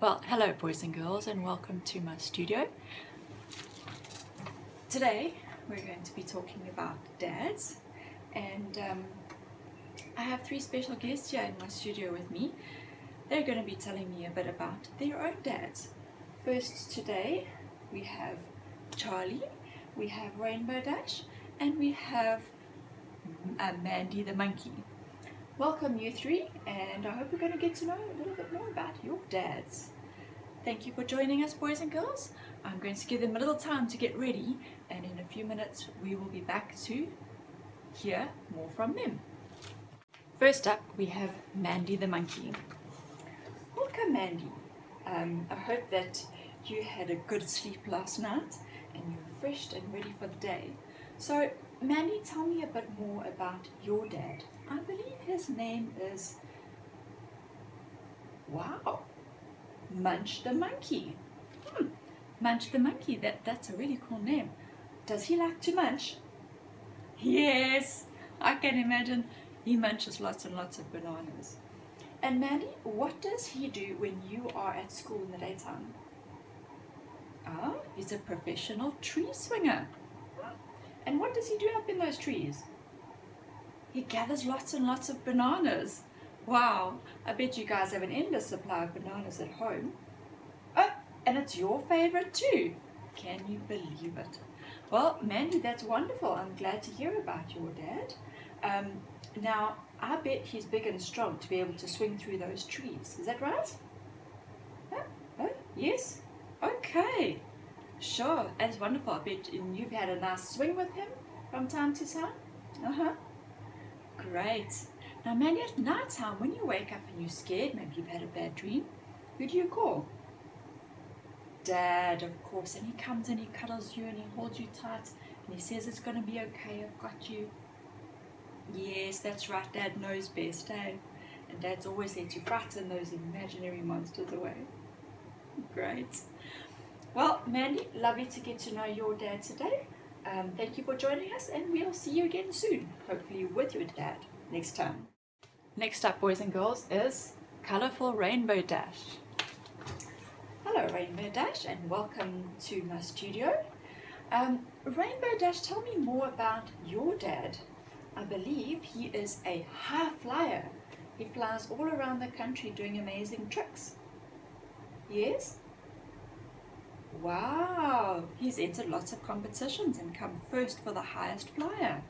Well, hello boys and girls, and welcome to my studio. Today we're going to be talking about dads, and I have three special guests here in my studio with me. They're going to be telling me a bit about their own dads. First today we have Charlie, we have Rainbow Dash, and we have Mandy the Monkey. Welcome you three, and I hope we're going to get to know a little bit more about your dads. Thank you for joining us, boys and girls. I'm going to give them a little time to get ready, and in a few minutes we will be back to hear more from them. First up we have Mandy the Monkey. Welcome, Mandy. I hope that you had a good sleep last night and you're refreshed and ready for the day. So Mandy, tell me a bit more about your dad. I believe his name is, wow, Munch the Monkey. Munch the Monkey, that's a really cool name. Does he like to munch? Yes, I can imagine he munches lots and lots of bananas. And Mandy, what does he do when you are at school in the daytime? Ah, he's a professional tree swinger. And what does he do up in those trees? He gathers lots and lots of bananas. Wow, I bet you guys have an endless supply of bananas at home. Oh, and it's your favorite too. Can you believe it? Well, Mandy, that's wonderful. I'm glad to hear about your dad. Now, I bet he's big and strong to be able to swing through those trees. Is that right? Oh, yes? Okay. Sure, that's wonderful. I bet you've had a nice swing with him from time to time. Great. Now, Mandy, at night time, when you wake up and you're scared, maybe you've had a bad dream, who do you call? Dad, of course. And he comes and he cuddles you and he holds you tight and he says it's going to be okay, I've got you. Yes, that's right. Dad knows best, eh? And Dad's always there to frighten those imaginary monsters away. Great. Well, Mandy, lovely to get to know your dad today. Thank you for joining us, and we'll see you again soon, hopefully with your dad next time. Next up, boys and girls, is Colourful Rainbow Dash. Hello, Rainbow Dash, and welcome to my studio. Rainbow Dash, tell me more about your dad. I believe he is a high flyer. He flies all around the country doing amazing tricks. Yes? Wow, he's entered lots of competitions and come first for the highest flyer.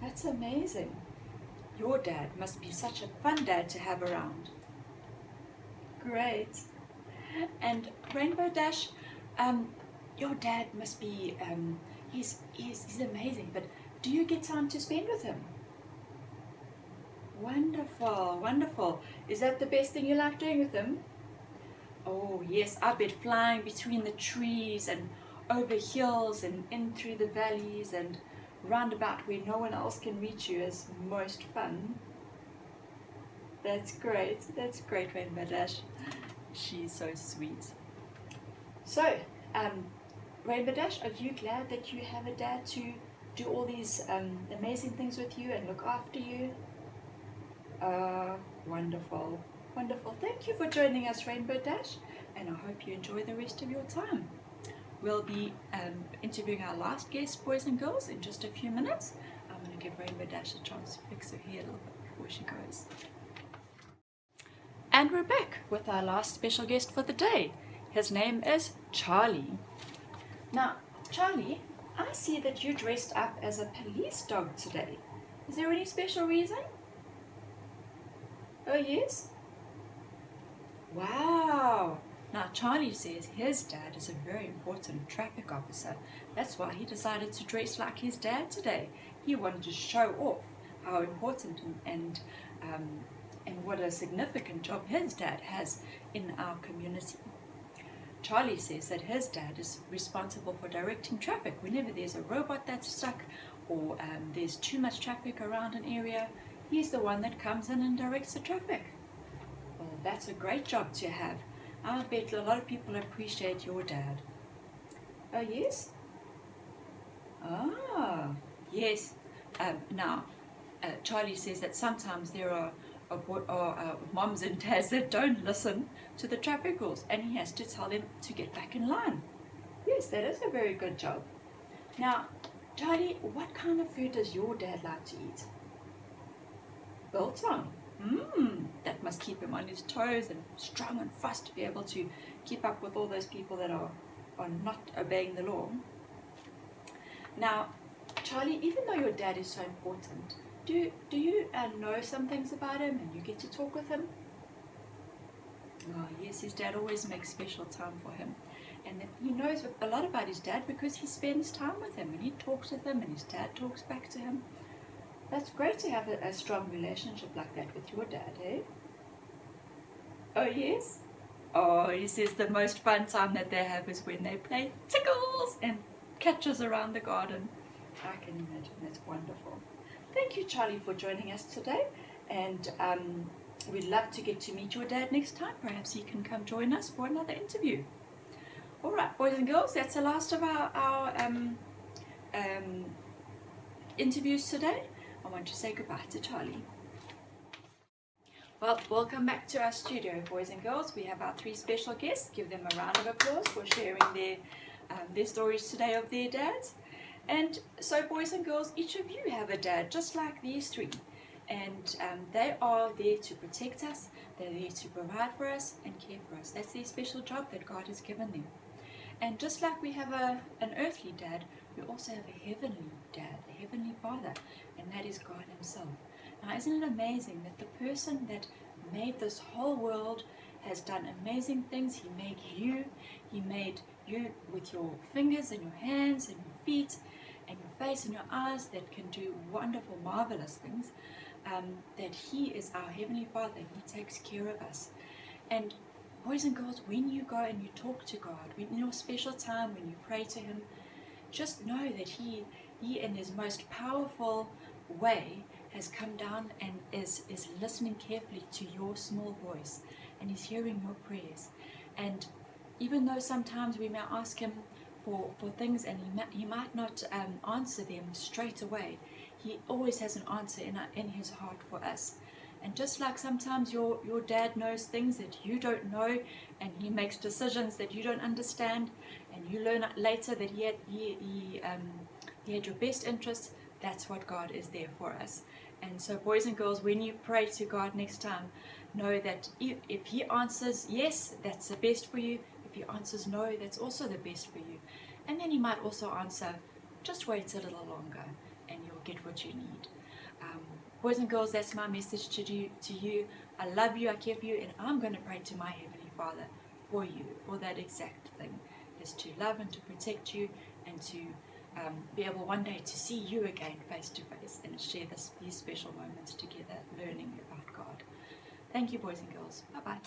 That's amazing. Your dad must be such a fun dad to have around. Great. And Rainbow Dash, your dad must be, he's amazing, but do you get time to spend with him? Wonderful, wonderful. Is that the best thing you like doing with him? Oh yes, I bet flying between the trees and over hills and in through the valleys and round about where no one else can reach you is most fun. That's great, Rainbow Dash. She's so sweet. So, Rainbow Dash, are you glad that you have a dad to do all these amazing things with you and look after you? Wonderful. Wonderful. Thank you for joining us, Rainbow Dash, and I hope you enjoy the rest of your time. We'll be interviewing our last guest, boys and girls, in just a few minutes. I'm going to give Rainbow Dash a chance to fix her hair a little bit before she goes. And we're back with our last special guest for the day. His name is Charlie. Now, Charlie, I see that you dressed up as a police dog today. Is there any special reason? Oh, yes? Wow! Now Charlie says his dad is a very important traffic officer. That's why he decided to dress like his dad today. He wanted to show off how important and what a significant job his dad has in our community. Charlie says that his dad is responsible for directing traffic whenever there's a robot that's stuck or there's too much traffic around an area. He's the one that comes in and directs the traffic. Well, that's a great job to have. I bet a lot of people appreciate your dad. Oh, yes? Ah, yes. Now, Charlie says that sometimes there are moms and dads that don't listen to the traffic rules, and he has to tell them to get back in line. Yes, that is a very good job. Now, Charlie, what kind of food does your dad like to eat? Biltong. That must keep him on his toes and strong and fast to be able to keep up with all those people that are not obeying the law. Now, Charlie, even though your dad is so important, do you know some things about him and you get to talk with him? Oh, yes, his dad always makes special time for him. And he knows a lot about his dad because he spends time with him and he talks with him and his dad talks back to him. That's great to have a strong relationship like that with your dad, eh? Oh, yes? Oh, he says the most fun time that they have is when they play tickles and catches around the garden. I can imagine. That's wonderful. Thank you, Charlie, for joining us today. And we'd love to get to meet your dad next time. Perhaps he can come join us for another interview. All right, boys and girls, that's the last of our interviews today. I want to say goodbye to Charlie. Well, welcome back to our studio, boys and girls. We have our 3 special guests. Give them a round of applause for sharing their stories today of their dads. And so, boys and girls, each of you have a dad, just like these 3. And they are there to protect us. They're there to provide for us and care for us. That's their special job that God has given them. And just like we have an earthly dad, we also have a heavenly dad, a heavenly father, and that is God himself. Now, isn't it amazing that the person that made this whole world has done amazing things? He made you with your fingers and your hands and your feet and your face and your eyes that can do wonderful, marvelous things, that he is our heavenly father and he takes care of us. And boys and girls, when you go and you talk to God, in your special time, when you pray to him, just know that he in his most powerful way has come down and is listening carefully to your small voice, and he's hearing your prayers. And even though sometimes we may ask him for things and he might not answer them straight away, he always has an answer in his heart for us. And just like sometimes your dad knows things that you don't know, and he makes decisions that you don't understand, and you learn later that he had your best interests, that's what God is there for us. And so, boys and girls, when you pray to God next time, know that if he answers yes, that's the best for you. If he answers no, that's also the best for you. And then he might also answer, just wait a little longer and you'll get what you need. Boys and girls, that's my message to you. I love you, I care for you, and I'm going to pray to my Heavenly Father for you, for that exact thing, is to love and to protect you and to be able one day to see you again face to face and share these special moments together, learning about God. Thank you, boys and girls. Bye-bye.